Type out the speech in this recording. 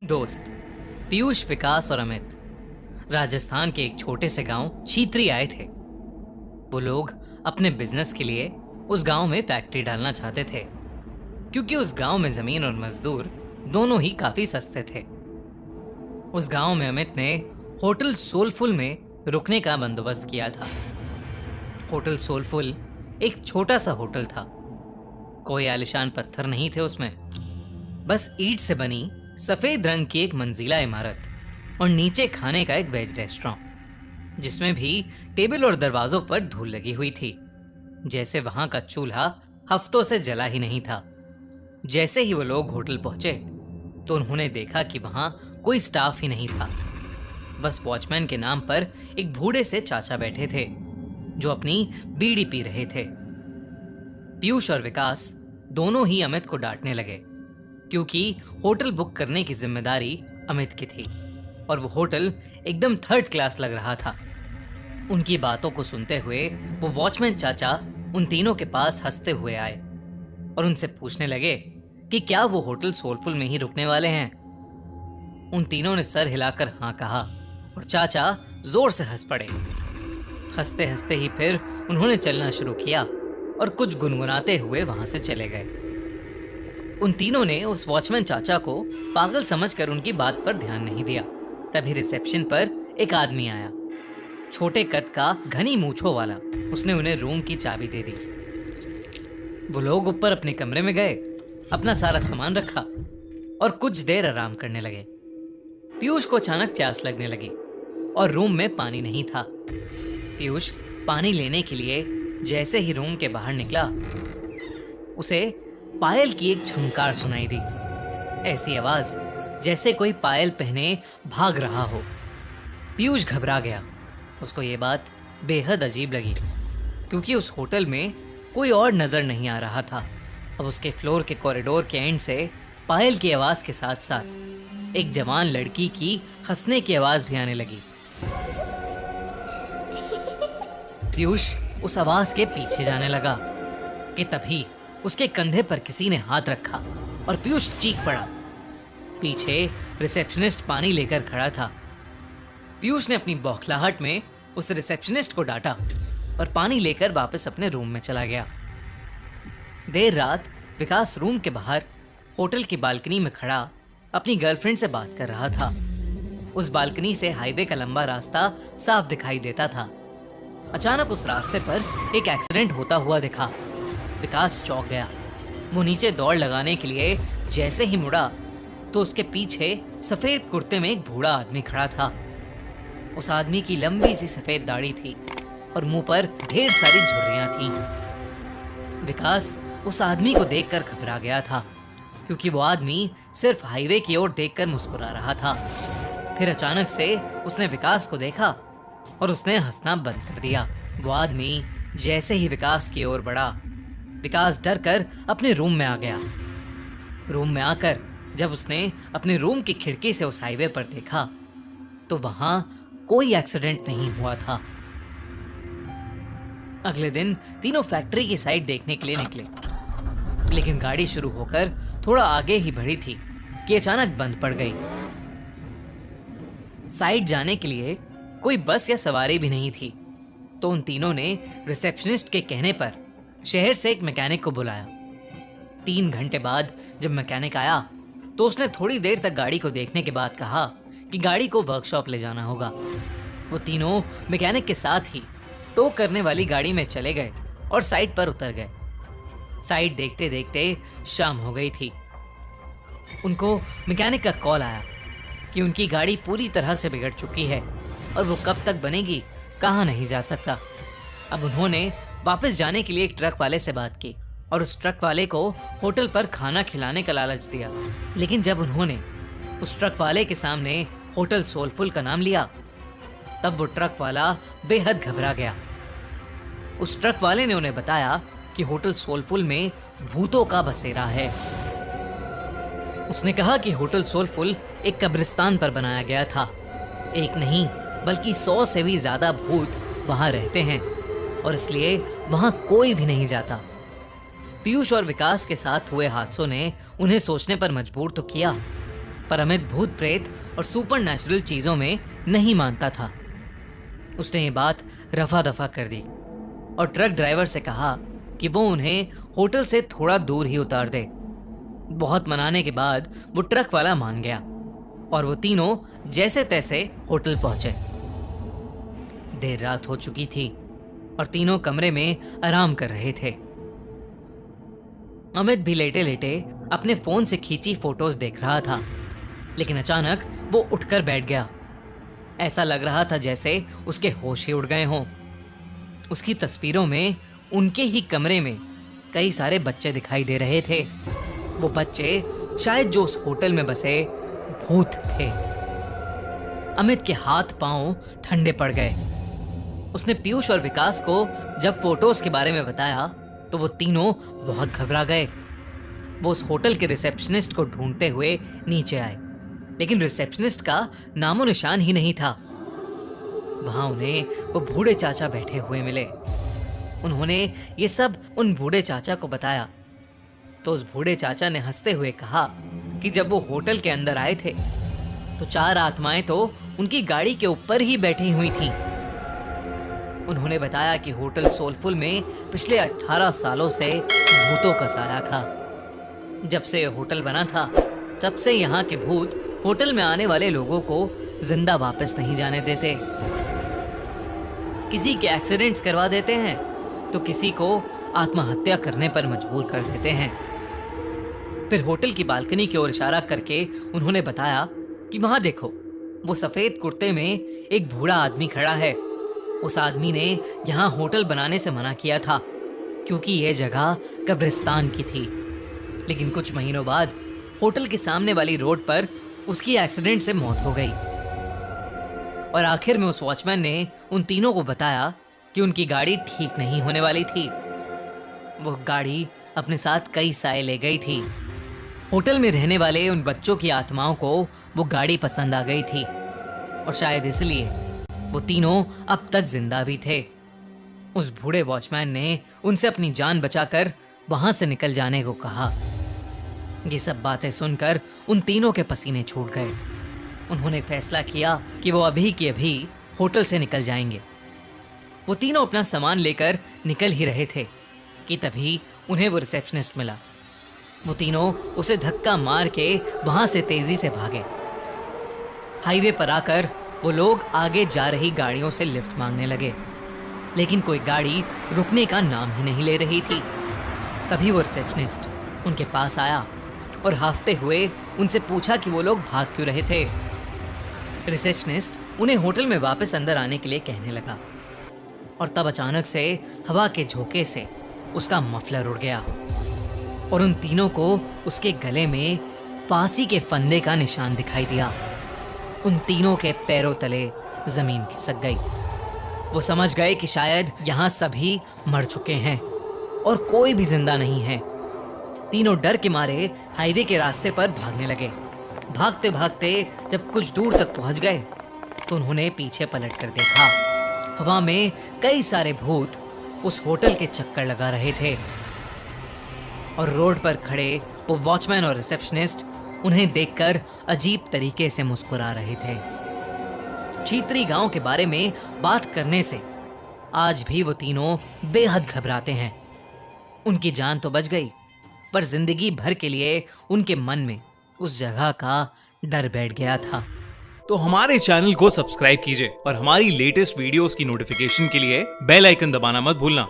दोस्त पीयूष, विकास और अमित राजस्थान के एक छोटे से गांव छीत्री आए थे। वो लोग अपने बिजनेस के लिए उस गांव में फैक्ट्री डालना चाहते थे, क्योंकि उस गांव में जमीन और मजदूर दोनों ही काफी सस्ते थे। उस गांव में अमित ने होटल सोलफुल में रुकने का बंदोबस्त किया था। होटल सोलफुल एक छोटा सा होटल था। कोई आलिशान पत्थर नहीं थे उसमें, बस ईंट से बनी सफेद रंग की एक मंजिला इमारत और नीचे खाने का एक वेज रेस्टोरेंट, जिसमें भी टेबल और दरवाजों पर धूल लगी हुई थी, जैसे वहां का चूल्हा हफ्तों से जला ही नहीं था। जैसे ही वो लोग होटल पहुंचे तो उन्होंने देखा कि वहां कोई स्टाफ ही नहीं था। बस वॉचमैन के नाम पर एक बूढ़े से चाचा बैठे थे जो अपनी बीड़ी पी रहे थे। पीयूष और विकास दोनों ही अमित को डांटने लगे, क्योंकि होटल बुक करने की जिम्मेदारी अमित की थी और वो होटल एकदम थर्ड क्लास लग रहा था। उनकी बातों को सुनते हुए वो वॉचमैन चाचा उन तीनों के पास हंसते हुए आए और उनसे पूछने लगे कि क्या वो होटल सोलफुल में ही रुकने वाले हैं। उन तीनों ने सर हिलाकर हाँ कहा और चाचा जोर से हंस पड़े। हंसते हंसते ही फिर उन्होंने चलना शुरू किया और कुछ गुनगुनाते हुए वहां से चले गए। उन तीनों ने उस वॉचमैन चाचा को पागल समझकर उनकी बात पर ध्यान नहीं दिया। तभी रिसेप्शन पर एक आदमी आया, छोटे कद का, घनी मूंछों वाला। उसने उन्हें रूम की चाबी दे दी। वो लोग ऊपर अपने कमरे में गए, अपना सारा सामान रखा और कुछ देर आराम करने लगे। पीयूष को अचानक प्यास लगने लगी और रूम में पानी नहीं था। पीयूष पानी लेने के लिए जैसे ही रूम के बाहर निकला, उसे पायल की एक झंकार सुनाई दी। ऐसी आवाज जैसे कोई पायल पहने भाग रहा हो। पीयूष घबरा गया। उसको ये बात बेहद अजीब लगी, क्योंकि उस होटल में कोई और नजर नहीं आ रहा था। अब उसके फ्लोर के कॉरिडोर के एंड से पायल की आवाज के साथ साथ एक जवान लड़की की हंसने की आवाज भी आने लगी। पीयूष उस आवाज के पीछे जाने लगा कि तभी उसके कंधे पर किसी ने हाथ रखा और पीयूष चीख पड़ा। पीछे रिसेप्शनिस्ट पानी लेकर खड़ा था। पीयूष ने अपनी बौखलाहट में उस रिसेप्शनिस्ट को डांटा और पानी लेकर वापस अपने रूम में चला गया। देर रात विकास रूम के बाहर होटल की बालकनी में खड़ा अपनी गर्लफ्रेंड से बात कर रहा था। उस बालकनी से हाईवे का लंबा रास्ता साफ दिखाई देता था। अचानक उस रास्ते पर एक एक्सीडेंट होता हुआ दिखा। विकास चौंक गया। वो नीचे दौड़ लगाने के लिए जैसे ही मुड़ा तो उसके पीछे सफेद कुर्ते में एक बूढ़ा आदमी खड़ा था। उस आदमी की लंबी सी सफेद दाढ़ी थी और मुंह पर ढेर सारी झुर्रियां थीं। विकास उस आदमी को देखकर घबरा गया था, क्योंकि वो आदमी सिर्फ हाईवे की ओर देखकर मुस्कुरा रहा था। फिर अचानक से उसने विकास को देखा और उसने हंसना बंद कर दिया। वो आदमी जैसे ही विकास की ओर बढ़ा, विकास डर कर अपने रूम में आ गया। रूम में आकर जब उसने अपने रूम की खिड़की से उस हाईवे पर देखा तो वहां कोई एक्सीडेंट नहीं हुआ था। अगले दिन तीनों फैक्ट्री की साइट देखने के लिए निकले, लेकिन गाड़ी शुरू होकर थोड़ा आगे ही बढ़ी थी कि अचानक बंद पड़ गई। साइट जाने के लिए कोई बस या सवारी भी नहीं थी, तो उन तीनों ने रिसेप्शनिस्ट के कहने पर शहर से एक मैकेनिक को बुलाया। 3 घंटे बाद जब मैकेनिक आया तो उसने थोड़ी देर तक गाड़ी को देखने के बाद कहा कि गाड़ी को वर्कशॉप ले जाना होगा। वो तीनों मैकेनिक के साथ ही टो करने वाली गाड़ी में चले गए और साइट पर उतर गए। साइट देखते देखते शाम हो गई थी। उनको मैकेनिक का कॉल आया कि उनकी गाड़ी पूरी तरह से बिगड़ चुकी है और वो कब तक बनेगी कहाँ नहीं जा सकता। अब उन्होंने वापस जाने के लिए एक ट्रक वाले से बात की और उस ट्रक वाले को होटल पर खाना खिलाने का लालच दिया। लेकिन जब उन्होंने उस ट्रक वाले के सामने होटल सोलफुल का नाम लिया, तब वो ट्रक वाला बेहद घबरा गया। उस ट्रक वाले ने उन्हें बताया कि होटल सोलफुल में भूतों का बसेरा है। उसने कहा कि होटल सोलफुल एक कब्रिस्तान पर बनाया गया था। एक नहीं बल्कि 100 से भी ज्यादा भूत वहां रहते हैं और इसलिए वहां कोई भी नहीं जाता। पीयूष और विकास के साथ हुए हादसों ने उन्हें सोचने पर मजबूर तो किया, पर अमित भूत प्रेत और सुपर नेचुरल चीजों में नहीं मानता था। उसने ये बात रफा दफा कर दी और ट्रक ड्राइवर से कहा कि वो उन्हें होटल से थोड़ा दूर ही उतार दे। बहुत मनाने के बाद वो ट्रक वाला मान गया और वो तीनों जैसे तैसे होटल पहुंचे। देर रात हो चुकी थी और तीनों कमरे में आराम कर रहे थे। अमित भी लेटे लेटे अपने फोन से खींची फोटोज देख रहा था, लेकिन अचानक वो उठकर बैठ गया। ऐसा लग रहा था जैसे उसके होश ही उड़ गए हों। उसकी तस्वीरों में उनके ही कमरे में कई सारे बच्चे दिखाई दे रहे थे। वो बच्चे शायद जो उस होटल में बसे भूत थे। अमित के हाथ पांव ठंडे पड़ गए। उसने पीयूष और विकास को जब फोटोज के बारे में बताया तो वो तीनों बहुत घबरा गए। वो उस होटल के रिसेप्शनिस्ट को ढूंढते हुए नीचे आए, लेकिन रिसेप्शनिस्ट का नामो निशान ही नहीं था। वहां उन्हें वो बूढ़े चाचा बैठे हुए मिले। उन्होंने ये सब उन बूढ़े चाचा को बताया तो उस बूढ़े चाचा ने हंसते हुए कहा कि जब वो होटल के अंदर आए थे तो 4 आत्माएं तो उनकी गाड़ी के ऊपर ही बैठी हुई थीं। उन्होंने बताया कि होटल सोलफुल में पिछले 18 सालों से भूतों का साया था। जब से ये होटल बना था तब से यहाँ के भूत होटल में आने वाले लोगों को जिंदा वापस नहीं जाने देते। किसी के एक्सीडेंट्स करवा देते हैं तो किसी को आत्महत्या करने पर मजबूर कर देते हैं। फिर होटल की बालकनी की ओर इशारा करके उन्होंने बताया कि वहां देखो, वो सफेद कुर्ते में एक बूढ़ा आदमी खड़ा है। उस आदमी ने यहाँ होटल बनाने से मना किया था क्योंकि यह जगह कब्रिस्तान की थी। लेकिन कुछ महीनों बाद होटल के सामने वाली रोड पर उसकी एक्सीडेंट से मौत हो गई। और आखिर में उस वॉचमैन ने उन तीनों को बताया कि उनकी गाड़ी ठीक नहीं होने वाली थी। वो गाड़ी अपने साथ कई साए ले गई थी। होटल में रहने वाले उन बच्चों की आत्माओं को वो गाड़ी पसंद आ गई थी और शायद इसलिए वो तीनों अब तक जिंदा भी थे। उस बूढ़े वॉचमैन ने उनसे अपनी जान बचाकर वहां से निकल जाने को कहा। ये सब बातें सुनकर उन तीनों के पसीने छूट गए। उन्होंने फैसला किया कि वो अभी के अभी होटल से निकल जाएंगे। वो तीनों अपना सामान लेकर निकल ही रहे थे कि तभी उन्हें वो रिसेप्शनिस्ट मिला। वो तीनों उसे धक्का मार के वहां से तेजी से भागे। हाईवे पर आकर वो लोग आगे जा रही गाड़ियों से लिफ्ट मांगने लगे, लेकिन कोई गाड़ी रुकने का नाम ही नहीं ले रही थी। तभी वो रिसेप्शनिस्ट उनके पास आया और हाफते हुए उनसे पूछा कि वो लोग भाग क्यों रहे थे। रिसेप्शनिस्ट उन्हें होटल में वापस अंदर आने के लिए कहने लगा और तब अचानक से हवा के झोंके से उसका मफलर उड़ गया और उन तीनों को उसके गले में फांसी के फंदे का निशान दिखाई दिया। उन तीनों के पैरों तले जमीन खिसक गई। वो समझ गए कि शायद यहाँ सभी मर चुके हैं और कोई भी जिंदा नहीं है। तीनों डर के मारे हाईवे के रास्ते पर भागने लगे। भागते भागते जब कुछ दूर तक पहुंच गए तो उन्होंने पीछे पलट कर देखा। हवा में कई सारे भूत उस होटल के चक्कर लगा रहे थे और रोड पर खड़े वो वॉचमैन और रिसेप्शनिस्ट उन्हें देखकर अजीब तरीके से मुस्कुरा रहे थे। चीत्री गांव के बारे में बात करने से आज भी वो तीनों बेहद घबराते हैं। उनकी जान तो बच गई, पर जिंदगी भर के लिए उनके मन में उस जगह का डर बैठ गया था। तो हमारे चैनल को सब्सक्राइब कीजिए और हमारी लेटेस्ट वीडियोस की नोटिफिकेशन के लिए बेल आइकन दबाना मत भूलना।